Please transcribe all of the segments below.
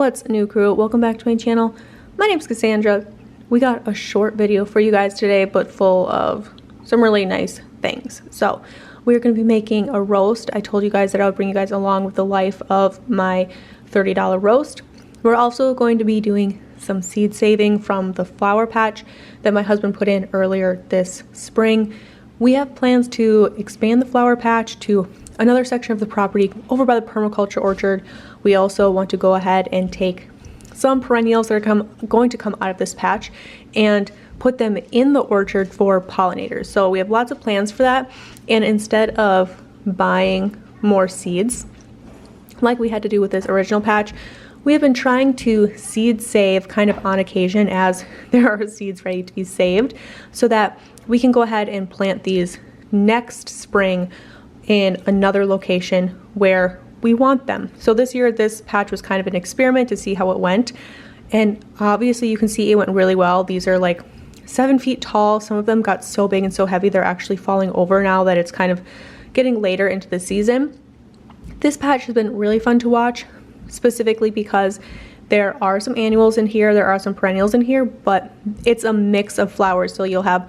What's new, crew? Welcome back to my channel. My name's Cassandra. We got a short video for you guys today, but full of some really nice things. So we're going to be making a roast. I told you guys that I would bring you guys along with the life of my $30 roast. We're also going to be doing some seed saving from the flower patch that my husband put in earlier this spring. We have plans to expand the flower patch to another section of the property over by the permaculture orchard. We also want to go ahead and take some perennials that are going to come out of this patch and put them in the orchard for pollinators. So we have lots of plans for that, and instead of buying more seeds like we had to do with this original patch, we have been trying to seed save kind of on occasion as there are seeds ready to be saved, so that we can go ahead and plant these next spring in another location where we want them. So this year, this patch was kind of an experiment to see how it went. And obviously you can see it went really well. These are like 7 feet tall. Some of them got so big and so heavy, they're actually falling over now that it's kind of getting later into the season. This patch has been really fun to watch, specifically because there are some annuals in here, there are some perennials in here, but it's a mix of flowers. So you'll have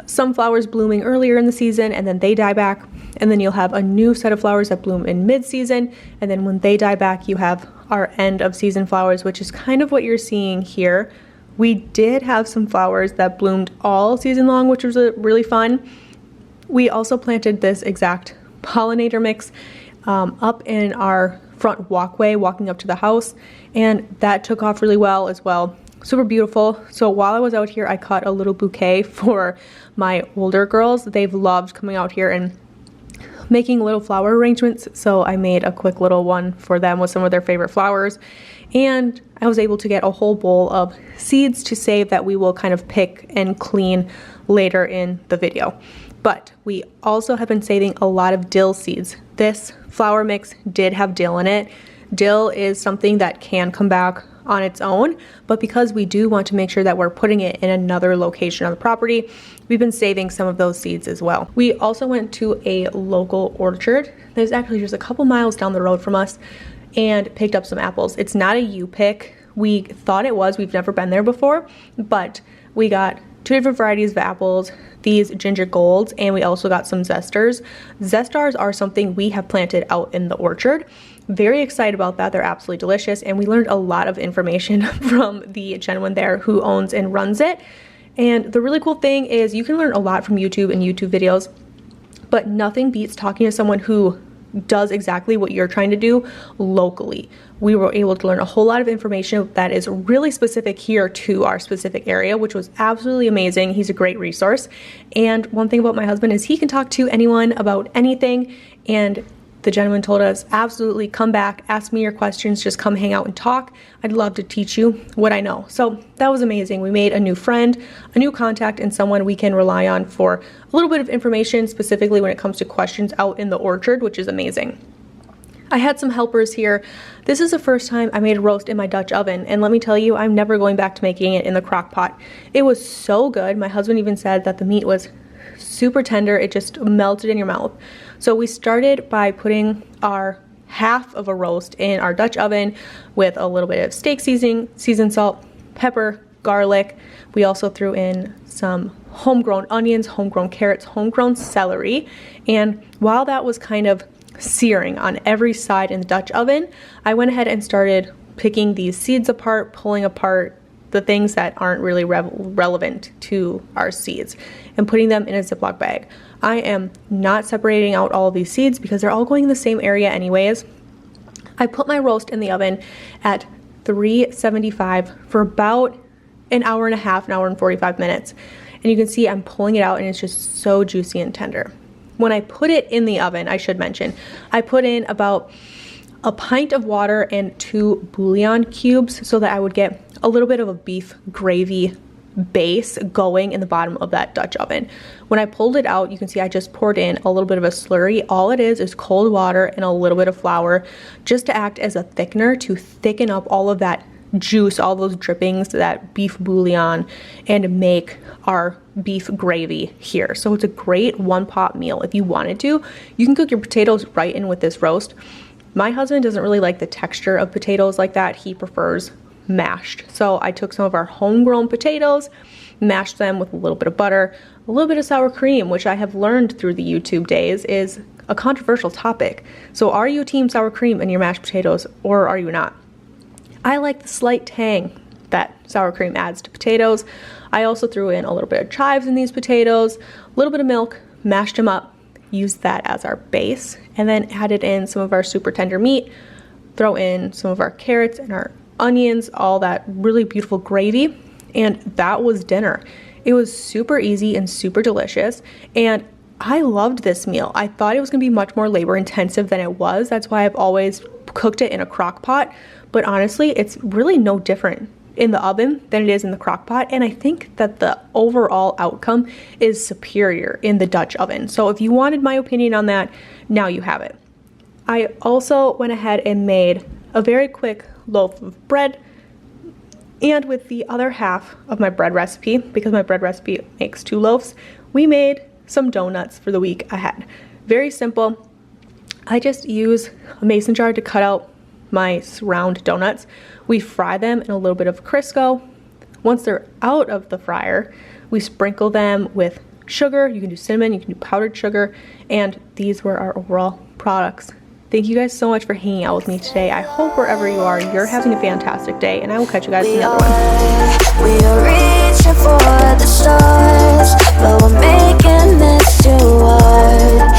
some flowers blooming earlier in the season and then they die back, and then you'll have a new set of flowers that bloom in mid-season, and then when they die back you have our end of season flowers, which is kind of what you're seeing here. We did have some flowers that bloomed all season long, which was really fun. We also planted this exact pollinator mix up in our front walkway walking up to the house, and that took off really well as well. Super beautiful. So while I was out here, I caught a little bouquet for my older girls. They've loved coming out here and making little flower arrangements, so I made a quick little one for them with some of their favorite flowers, and I was able to get a whole bowl of seeds to save that we will kind of pick and clean later in the video. But we also have been saving a lot of dill seeds. This flower mix did have dill in it. Dill is something that can come back on its own, but because we do want to make sure that we're putting it in another location on the property, we've been saving some of those seeds as well. We also went to a local orchard that's actually just a couple miles down the road from us and picked up some apples. It's not a U-pick. We thought it was. We've never been there before, but we got 2 different varieties of apples, these ginger golds, and we also got some zesters. Zestars are something we have planted out in the orchard. Very excited about that. They're absolutely delicious, and we learned a lot of information from the gentleman there who owns and runs it. And the really cool thing is you can learn a lot from YouTube and YouTube videos, but nothing beats talking to someone who does exactly what you're trying to do locally. We were able to learn a whole lot of information that is really specific here to our specific area, which was absolutely amazing. He's a great resource. And one thing about my husband is he can talk to anyone about anything, and the gentleman told us, absolutely come back, ask me your questions, just come hang out and talk. I'd love to teach you what I know. So that was amazing. We made a new friend, a new contact, and someone we can rely on for a little bit of information, specifically when it comes to questions out in the orchard, which is amazing. I had some helpers here. This is the first time I made a roast in my Dutch oven, and let me tell you, I'm never going back to making it in the crock pot. It was so good. My husband even said that the meat was super tender. It just melted in your mouth. So we started by putting our half of a roast in our Dutch oven with a little bit of steak seasoning, seasoned salt, pepper, garlic. We also threw in some homegrown onions, homegrown carrots, homegrown celery. And while that was kind of searing on every side in the Dutch oven, I went ahead and started picking these seeds apart, pulling apart the things that aren't really relevant to our seeds, and putting them in a Ziploc bag. I am not separating out all of these seeds because they're all going in the same area anyways. I put my roast in the oven at 375 for about an hour and a half, an hour and 45 minutes. And you can see I'm pulling it out and it's just so juicy and tender. When I put it in the oven, I should mention, I put in about a pint of water and 2 bouillon cubes so that I would get a little bit of a beef gravy base going in the bottom of that Dutch oven. When I pulled it out, you can see I just poured in a little bit of a slurry. All it is cold water and a little bit of flour just to act as a thickener to thicken up all of that juice, all those drippings, that beef bouillon, and make our beef gravy here. So it's a great one pot meal. If you wanted to, you can cook your potatoes right in with this roast. My husband doesn't really like the texture of potatoes like that. He prefers mashed. So I took some of our homegrown potatoes, mashed them with a little bit of butter, a little bit of sour cream, which I have learned through the YouTube days is a controversial topic. So are you team sour cream in your mashed potatoes, or are you not? I like the slight tang that sour cream adds to potatoes. I also threw in a little bit of chives in these potatoes, a little bit of milk, mashed them up, used that as our base, and then added in some of our super tender meat, throw in some of our carrots and our onions, all that really beautiful gravy, and that was dinner. It was super easy and super delicious, and I loved this meal. I thought it was gonna be much more labor intensive than it was. That's why I've always cooked it in a crock pot, but honestly, it's really no different in the oven than it is in the crock pot, and I think that the overall outcome is superior in the Dutch oven. So if you wanted my opinion on that, now you have it. I also went ahead and made a very quick loaf of bread, and with the other half of my bread recipe, because my bread recipe makes 2 loaves, we made some donuts for the week ahead. Very simple. I just use a mason jar to cut out my round donuts. We fry them in a little bit of Crisco. Once they're out of the fryer, we sprinkle them with sugar. You can do cinnamon, you can do powdered sugar, and these were our overall products. Thank you guys so much for hanging out with me today. I hope wherever you are, you're having a fantastic day, and I will catch you guys in another one. We are reaching for the stars, but we're making this too hard.